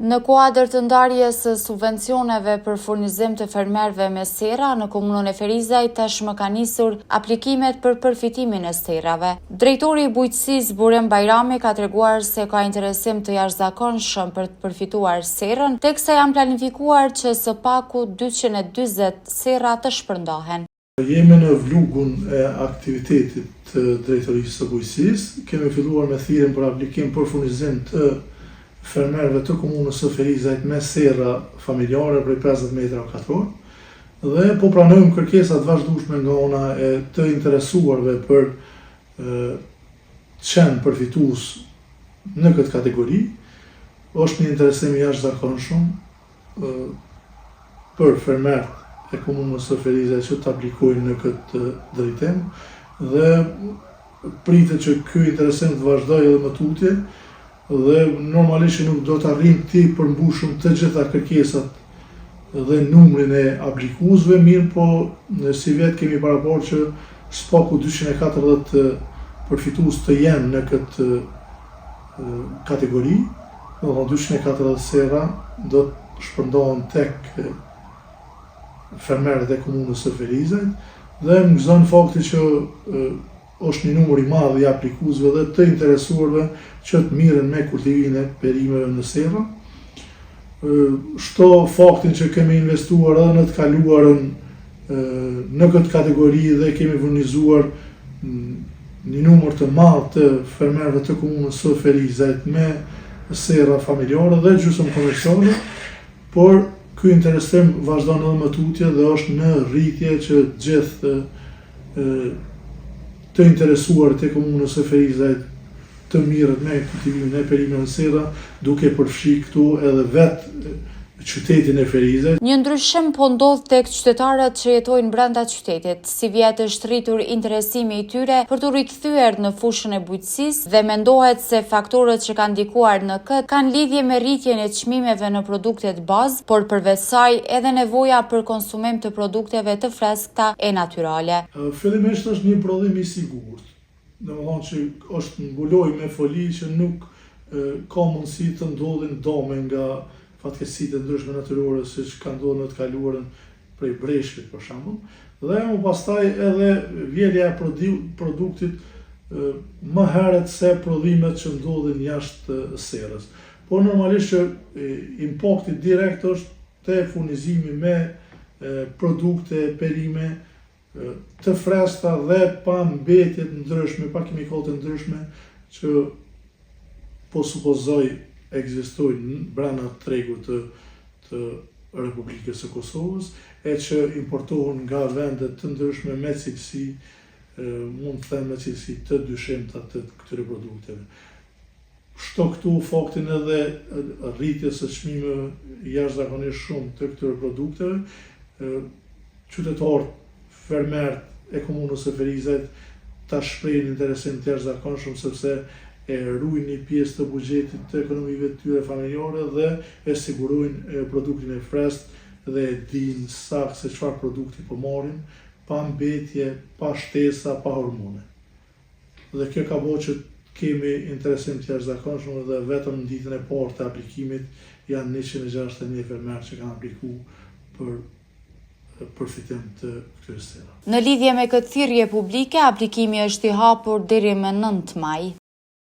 Në kuadër të ndarjes së subvencioneve për furnizim të fermerëve me sera në komunën e Ferizajt tashmë ka nisur aplikimet për përfitimin e serave. Drejtori i bujqësisë Burim Bajrami ka treguar se ka interesim të jashtëzakonshëm për të përfituar serën, teksa janë planifikuar që së paku 240 sera të shpërndahen. Jemi në vlugun e aktivitetit të drejtorisë së bujqësisë. Kemi filluar me thirrjen për aplikim për furnizim të fermerëve të komunës së Ferizajt me sera familjare prej 50 metra katror dhe po pranojmë kërkesat vazhdueshme nga ana e të interesuarve për qenë përfitues në këtë kategori. Është një interesim jashtëzakonshëm për fermerët e komunës së Ferizajt që të aplikojnë në këtë drejtim dhe pritet që ky interesim të vazhdojë edhe më tutje dhe normalisht nuk do të arrijmë të përmbushëm të gjitha kërkesat dhe numrin e aplikuesve, mirë po si vetë kemi paraportë që spaku 240 përfitues të jenë në këtë kategori, do 240 sera do të shpërndohen tek fermerët e komunës së Ferizajt dhe më gëzon fakti që është një numër i madh i aplikuesve dhe të interesuarve që të mirën me kultivimin e perimeve në sera. Shto faktin që kemi investuar edhe në të kaluarën në këtë kategori dhe kemi furnizuar një numër të madh të fermerëve të komunës së Ferizajt me sera familjare dhe gjysmë komerciale, por ky interesim vazhdon edhe më tutje dhe është në rritje që gjithë të interesuar të komunës së Ferizajt të mirët me kultivimin e perimeve në sera, duke përfshi këtu edhe vetë qytetin e Ferizajt. Një ndryshim po ndodh tek qytetarët që jetojnë brenda qytetit, si vjet është rritur interesimi i tyre për të rikthyer në fushën e bujqësisë dhe mendohet se faktorët që kanë ndikuar në këtë kanë lidhje me rritjen e çmimeve në produktet bazë, por përveç saj edhe nevoja për konsumim të produkteve të freskëta e natyrale. Fillimisht është një prodhim i sigurt. Domethënë që është mbuloj me foli që nuk ka mundësi të ndodhin dome nga fatkeqësitë ndryshme natyrore siç ka ndodhur në të kaluarën prej breshkit për shembull, dhe më pastaj edhe vjedhja e produktit më herët se prodhimet që ndodhin jashtë serës. Por normalisht që impakti direkt është te furnizimi me produkte, perime të freskëta dhe pa mbetje të ndryshme, pa kimikale të ndryshme që po supozoj ekzistojnë brenda tregut të Republikës së Kosovës e që importohen nga vende të ndryshme me cilësi, mund të them me cilësi të dyshimta të këtyre produkteve. Shto këtu faktin edhe rritjes së çmimeve jashtëzakonisht shumë të këtyre produkteve, qytetarët fermerët e komunës së Ferizajt ta shprehin interesim të jashtëzakonshëm sepse e ruajnë një pjesë të buxhetit të ekonomive të tyre familjare dhe e sigurojnë produktin e freskët dhe e dinë saktë se çfarë produkti po marrin, pa mbetje, pa shtesa, pa hormone. Dhe kjo ka bërë që kemi interesim të jashtëzakonshëm dhe vetëm në ditën e parë të aplikimit janë 161 fermerë që kanë aplikuar për përfitim të këtyre serave. Në lidhje me këtë thirrje publike, aplikimi është i hapur deri më 9 maj.